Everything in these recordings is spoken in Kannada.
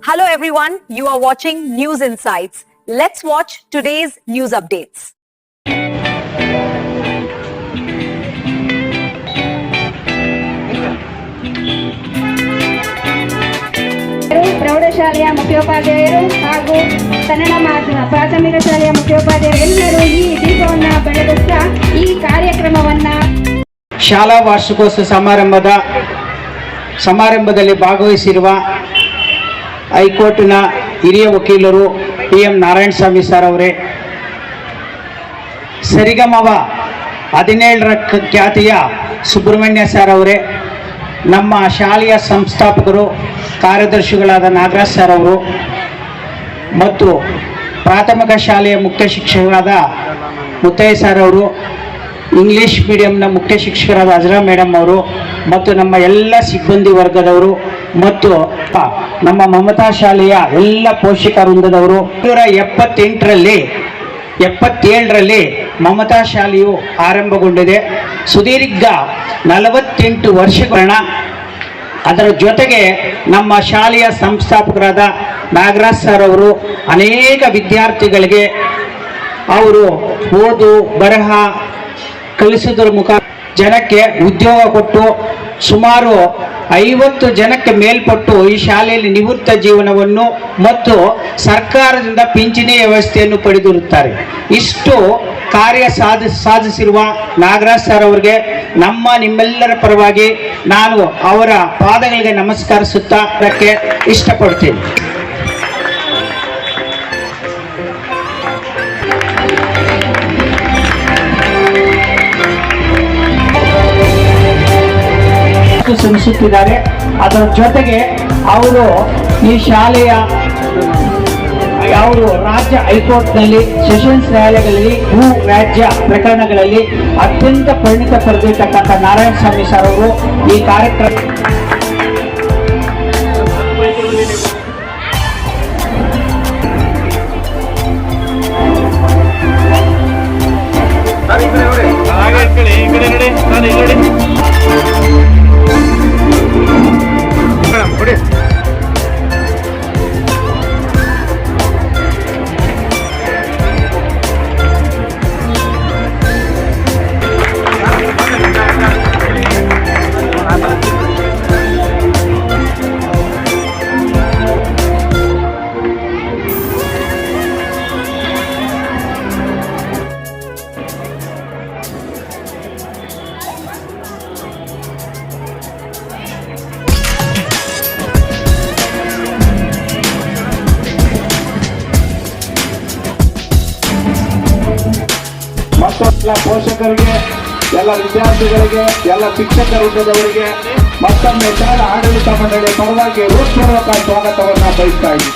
Hello everyone, you are watching News Insights. Let's watch today's news updates. ಪ್ರೌಢಶಾಲೆಯ ಮುಖ್ಯೋಪಾಧ್ಯಾಯರು ಹಾಗೂ ಕನ್ನಡ ಮಾಧ್ಯಮ ಪ್ರಾಥಮಿಕ ಶಾಲೆಯ ಮುಖ್ಯೋಪಾಧ್ಯಾಯರು ಎಲ್ಲರೂ ಈ ದೀಪವನ್ನು ಬೆಳಗಿಸ್ತಾ ಈ ಕಾರ್ಯಕ್ರಮವನ್ನ ಶಾಲಾ ವಾರ್ಷಿಕೋತ್ಸವ ಸಮಾರಂಭದಲ್ಲಿ ಭಾಗವಹಿಸಿರುವ ಹೈಕೋರ್ಟ್ನ ಹಿರಿಯ ವಕೀಲರು PM ನಾರಾಯಣಸ್ವಾಮಿ ಸರ್ ಅವರೇ, ಸರಿಗಮವ 17ರ ಖ್ಯಾತಿಯ ಸುಬ್ರಹ್ಮಣ್ಯ ಸರ್ ಅವರೇ, ನಮ್ಮ ಶಾಲೆಯ ಸಂಸ್ಥಾಪಕರು ಕಾರ್ಯದರ್ಶಿಗಳಾದ ನಾಗರಾಜ್ ಸರ್ ಅವರು ಮತ್ತು ಪ್ರಾಥಮಿಕ ಶಾಲೆಯ ಮುಖ್ಯ ಶಿಕ್ಷಕರಾದ ಮುತ್ತಯ್ಯ ಸರ್ ಅವರು, ಇಂಗ್ಲೀಷ್ ಮೀಡಿಯಂನ ಮುಖ್ಯ ಶಿಕ್ಷಕರಾದ ಅಜ್ರಾ ಮೇಡಮ್ ಅವರು ಮತ್ತು ನಮ್ಮ ಎಲ್ಲ ಸಿಬ್ಬಂದಿ ವರ್ಗದವರು ಮತ್ತು ನಮ್ಮ ಮಮತಾ ಶಾಲೆಯ ಎಲ್ಲ ಪೋಷಕ ವೃಂದದವರು 1977ರಲ್ಲಿ ಮಮತಾ ಶಾಲೆಯು ಆರಂಭಗೊಂಡಿದೆ. ಸುದೀರ್ಘ 48 ವರ್ಷಗಳ ಅದರ ಜೊತೆಗೆ ನಮ್ಮ ಶಾಲೆಯ ಸಂಸ್ಥಾಪಕರಾದ ನಾಗರಾಜ್ ಸರ್ ಅವರು ಅನೇಕ ವಿದ್ಯಾರ್ಥಿಗಳಿಗೆ ಅವರು ಓದು ಬರಹ ಕಲಿಸೋದ್ರ ಜನಕ್ಕೆ ಉದ್ಯೋಗ ಕೊಟ್ಟು ಸುಮಾರು 50 ಜನಕ್ಕೆ ಮೇಲ್ಪಟ್ಟು ಈ ಶಾಲೆಯಲ್ಲಿ ನಿವೃತ್ತ ಜೀವನವನ್ನು ಮತ್ತು ಸರ್ಕಾರದಿಂದ ಪಿಂಚಣಿ ವ್ಯವಸ್ಥೆಯನ್ನು ಪಡೆದಿರುತ್ತಾರೆ. ಇಷ್ಟು ಕಾರ್ಯ ಸಾಧಿಸಿರುವ ನಾಗರಾಜ್ ಸರ್ ಅವರಿಗೆ ನಿಮ್ಮೆಲ್ಲರ ಪರವಾಗಿ ನಾನು ಅವರ ಪಾದಗಳಿಗೆ ನಮಸ್ಕರಿಸುತ್ತಾ ಇಷ್ಟಪಡ್ತೀನಿ. ಶ್ರಮಿಸುತ್ತಿದ್ದಾರೆ. ಅದರ ಜೊತೆಗೆ ಅವರು ಈ ಶಾಲೆಯ ರಾಜ್ಯ ಹೈಕೋರ್ಟ್ನಲ್ಲಿ ಸೆಷನ್ಸ್ ನ್ಯಾಯಾಲಯಗಳಲ್ಲಿ ಭೂ ವ್ಯಾಜ್ಯ ಪ್ರಕರಣಗಳಲ್ಲಿ ಅತ್ಯಂತ ಪರಿಣಿತ ಪಡೆದಿರ್ತಕ್ಕಂಥ ನಾರಾಯಣಸ್ವಾಮಿ ಸರ್ ಅವರು ಈ ಕಾರ್ಯಕ್ರಮ ಮತ್ತು ಎಲ್ಲ ಪೋಷಕರಿಗೆ, ಎಲ್ಲ ವಿದ್ಯಾರ್ಥಿಗಳಿಗೆ, ಎಲ್ಲ ಶಿಕ್ಷಕ ವೃಂದದವರಿಗೆ ಮತ್ತೊಮ್ಮೆ ಶಾಲಾ ಆಡಳಿತ ಮಂಡಳಿ ಪರವಾಗಿ ಹೃತ್ಪೂರ್ವಕ ಸ್ವಾಗತವನ್ನು ಬಯಸ್ತಾ ಇದ್ದೀನಿ.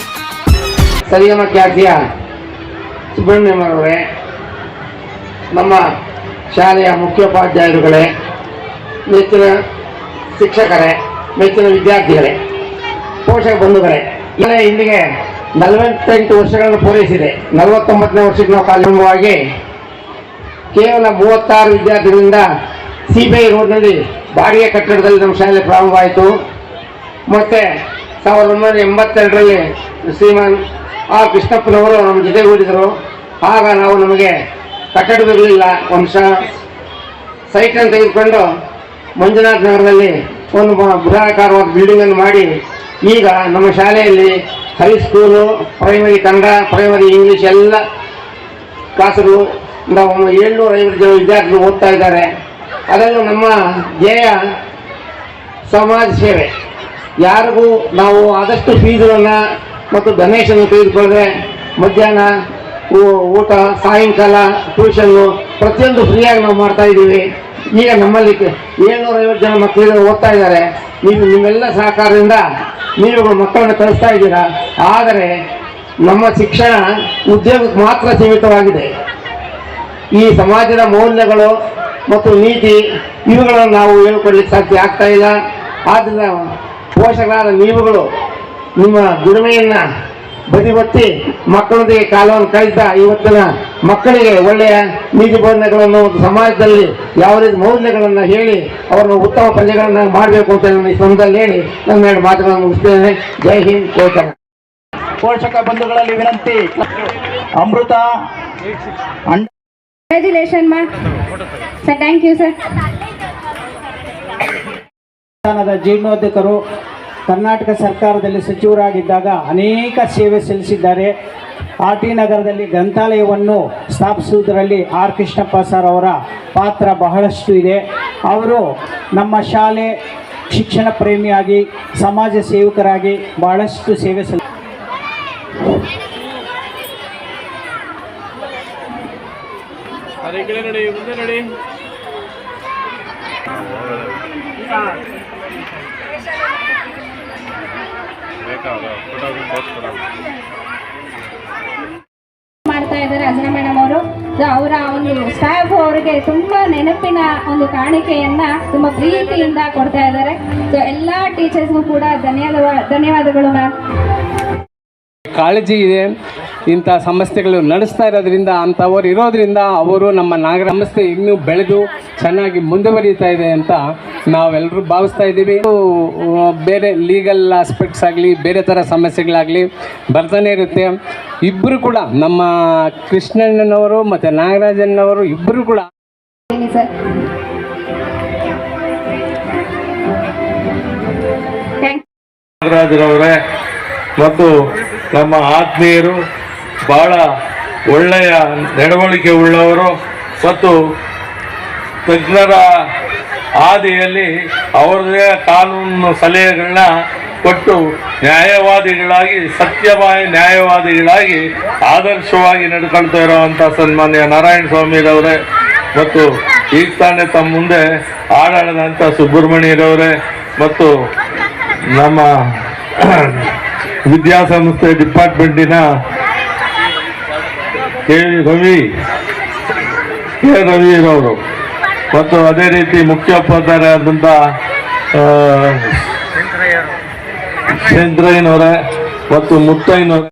ಸರಿಗಮ ಖ್ಯಾತಿಯ ಸುಬ್ರಹ್ಮಣ್ಯರವರೇ, ನಮ್ಮ ಶಾಲೆಯ ಮುಖ್ಯೋಪಾಧ್ಯಾಯರುಗಳೇ, ಮೆಚ್ಚಿನ ಶಿಕ್ಷಕರೇ, ಮೆಚ್ಚಿನ ವಿದ್ಯಾರ್ಥಿಗಳೇ, ಪೋಷಕ ಬಂಧುಗಳೇ, ಇಲ್ಲಿಗೆ 48 ವರ್ಷಗಳನ್ನು ಪೂರೈಸಿದೆ. 49ನೇ ವರ್ಷಕ್ಕೆ ನಾವು ಪ್ರಾರಂಭವಾಗಿ ಕೇವಲ 36 ವಿದ್ಯಾರ್ಥಿಗಳಿಂದ CBI ರೋಡ್ನಲ್ಲಿ ಬಾಡಿಗೆ ಕಟ್ಟಡದಲ್ಲಿ ನಮ್ಮ ಶಾಲೆ ಪ್ರಾರಂಭವಾಯಿತು. ಮತ್ತು 1982ರಲ್ಲಿ ಶ್ರೀಮಾನ್ ಕೃಷ್ಣಪ್ಪನವರು ನಮ್ಮ ಜೊತೆಗೂಡಿದರು. ಆಗ ನಮಗೆ ಕಟ್ಟಡವಿರಲಿಲ್ಲ. ಒಂದು ಸೈಟನ್ನು ತೆಗೆದುಕೊಂಡು ಮಂಜುನಾಥ್ ನಗರದಲ್ಲಿ ಒಂದು ಬೃಹದಾಕಾರವಾದ ಬಿಲ್ಡಿಂಗನ್ನು ಮಾಡಿ ಈಗ ನಮ್ಮ ಶಾಲೆಯಲ್ಲಿ high school, primary Kannada, primary English ಎಲ್ಲ ಕ್ಲಾಸುಗಳು 750 ಜನ ವಿದ್ಯಾರ್ಥಿಗಳು ಓದ್ತಾ ಇದ್ದಾರೆ. ಅದರಲ್ಲೂ ನಮ್ಮ ಧ್ಯೇಯ ಸಮಾಜ ಸೇವೆ. ಯಾರಿಗೂ ನಾವು ಆದಷ್ಟು ಫೀಸ್ಗಳನ್ನು ಮತ್ತು ಡೊನೇಷನ್ ತೆಗೆದುಕೊಂಡ್ರೆ ಮಧ್ಯಾಹ್ನ ಊಟ, ಸಾಯಂಕಾಲ ಟ್ಯೂಷನ್ನು ಪ್ರತಿಯೊಂದು ಫ್ರೀಯಾಗಿ ನಾವು ಮಾಡ್ತಾ ಇದ್ದೀವಿ. ಈಗ ನಮ್ಮಲ್ಲಿ 750 ಜನ ಮಕ್ಕಳಿಗೆ ಓದ್ತಾ ಇದ್ದಾರೆ. ನಿಮ್ಮೆಲ್ಲ ಸಹಕಾರದಿಂದ ನೀವು ಮಕ್ಕಳನ್ನು ಕಳಿಸ್ತಾ ಇದ್ದೀರಾ. ಆದರೆ ನಮ್ಮ ಶಿಕ್ಷಣ ಉದ್ಯೋಗಕ್ಕೆ ಮಾತ್ರ ಸೀಮಿತವಾಗಿದೆ. ಈ ಸಮಾಜದ ಮೌಲ್ಯಗಳು ಮತ್ತು ನೀತಿ ಇವುಗಳನ್ನು ನಾವು ಹೇಳಿಕೊಳ್ಳಲಿಕ್ಕೆ ಸಾಧ್ಯ ಆಗ್ತಾ ಇಲ್ಲ. ಆದ್ದರಿಂದ ಪೋಷಕರಾದ ನೀವುಗಳು ನಿಮ್ಮ ದುಡಿಮೆಯನ್ನು ಬದಿಗೊತ್ತಿ ಮಕ್ಕಳೊಂದಿಗೆ ಕಾಲವನ್ನು ಕಳೆದ ಇವತ್ತಿನ ಮಕ್ಕಳಿಗೆ ಒಳ್ಳೆಯ ನೀತಿ ಬೋಧನೆಗಳನ್ನು ಸಮಾಜದಲ್ಲಿ ಯಾವ ರೀತಿ ಮೌಲ್ಯಗಳನ್ನು ಹೇಳಿ ಅವರನ್ನು ಉತ್ತಮ ಪ್ರಜೆಗಳನ್ನು ಮಾಡಬೇಕು ಅಂತ ಈ ಸಂದರ್ಭದಲ್ಲಿ ಹೇಳಿ ನನ್ನ ಎರಡು ಮಾತುಗಳನ್ನು ಮುಗಿಸ್ತೇನೆ. ಜೈ ಹಿಂದ್, ಜೈ ಕರ್ನಾಟಕ. ಪೋಷಕ ಬಂಧುಗಳಲ್ಲಿ ವಿನಂತಿ. ಅಮೃತ ಕಂಗ್ರ್ಯಾಚುಲೇಷನ್ ಮಾ ಸರ್, ಥ್ಯಾಂಕ್ ಯು ಸರ್. ಜೀರ್ಣೋದ್ಧಕರು ಕರ್ನಾಟಕ ಸರ್ಕಾರದಲ್ಲಿ ಸಚಿವರಾಗಿದ್ದಾಗ ಅನೇಕ ಸೇವೆ ಸಲ್ಲಿಸಿದ್ದಾರೆ. ಆರ್ ಟಿ ನಗರದಲ್ಲಿ ಗ್ರಂಥಾಲಯವನ್ನು ಸ್ಥಾಪಿಸುವುದರಲ್ಲಿ ಆರ್ ಕೃಷ್ಣಪ್ಪ ಸರ್ ಅವರ ಪಾತ್ರ ಬಹಳಷ್ಟು ಇದೆ. ಅವರು ನಮ್ಮ ಶಾಲೆ ಶಿಕ್ಷಣ ಪ್ರೇಮಿಯಾಗಿ ಸಮಾಜ ಸೇವಕರಾಗಿ ಬಹಳಷ್ಟು ಸೇವೆ ಮಾಡ್ತಾ ಇದ್ದಾರೆ ಅಜನ ಮೇಡಮ್ ಅವರು. ಅವರ ಒಂದು ಸ್ಟಾಫ್ ಅವರಿಗೆ ತುಂಬಾ ನೆನಪಿನ ಒಂದು ಕಾಣಿಕೆಯನ್ನ ತುಂಬಾ ಪ್ರೀತಿಯಿಂದ ಕೊಡ್ತಾ ಇದ್ದಾರೆ. ಸೊ ಎಲ್ಲ ಟೀಚರ್ಸ್ಗೂ ಕೂಡ ಧನ್ಯವಾದಗಳು ಮ್ಯಾಮ್. ಕಾಳಜಿ ಇದೆ. ಇಂಥ ಸಂಸ್ಥೆಗಳು ನಡೆಸ್ತಾ ಇರೋದ್ರಿಂದ, ಅಂಥವ್ರು ಇರೋದ್ರಿಂದ ಅವರು ನಮ್ಮ ನಾಗರ ಸಂಸ್ಥೆ ಇನ್ನೂ ಬೆಳೆದು ಚೆನ್ನಾಗಿ ಮುಂದುವರಿತಾ ಇದೆ ಅಂತ ನಾವೆಲ್ಲರೂ ಭಾವಿಸ್ತಾ ಇದ್ದೀವಿ. ಬೇರೆ ಲೀಗಲ್ ಆಸ್ಪೆಕ್ಟ್ಸ್ ಆಗಲಿ, ಬೇರೆ ಥರ ಸಮಸ್ಯೆಗಳಾಗಲಿ ಬರ್ತಾನೆ ಇರುತ್ತೆ. ಇಬ್ಬರು ಕೂಡ ನಮ್ಮ ಕೃಷ್ಣಣ್ಣನವರು ಮತ್ತು ನಾಗರಾಜಣ್ಣವರು ಇಬ್ಬರು ಕೂಡ ಸರ್ ನಾಗರಾಜರವರೇ ಮತ್ತು ನಮ್ಮ ಆತ್ಮೀಯರು, ಬಹಳ ಒಳ್ಳೆಯ ನಡವಳಿಕೆ ಉಳ್ಳವರು ಮತ್ತು ತಜ್ಞರ ಹಾದಿಯಲ್ಲಿ ಅವರದೇ ಕಾನೂನು ಸಲಹೆಗಳನ್ನ ಕೊಟ್ಟು ನ್ಯಾಯವಾದಿಗಳಾಗಿ, ಸತ್ಯವಾದ ನ್ಯಾಯವಾದಿಗಳಾಗಿ ಆದರ್ಶವಾಗಿ ನಡ್ಕೊಳ್ತಾ ಇರುವಂಥ ಸನ್ಮಾನ್ಯ ನಾರಾಯಣ ಸ್ವಾಮಿರವರೇ ಮತ್ತು ಈಗ ತಾನೇ ತಮ್ಮ ಮುಂದೆ ಆಡಾಡದಂಥ ಸುಬ್ರಹ್ಮಣ್ಯರವರೇ ಮತ್ತು ನಮ್ಮ ವಿದ್ಯಾಸಂಸ್ಥೆ ಡಿಪಾರ್ಟ್ಮೆಂಟಿನ ಕೆ ರವಿರವರು ಮತ್ತು ಅದೇ ರೀತಿ ಮುಖ್ಯೋಪಾಧ್ಯಾಯರಾದಂಥ ಚಂದ್ರಯ್ಯನವರೇ ಮತ್ತು ಮುತ್ತಯ್ಯನವರೇ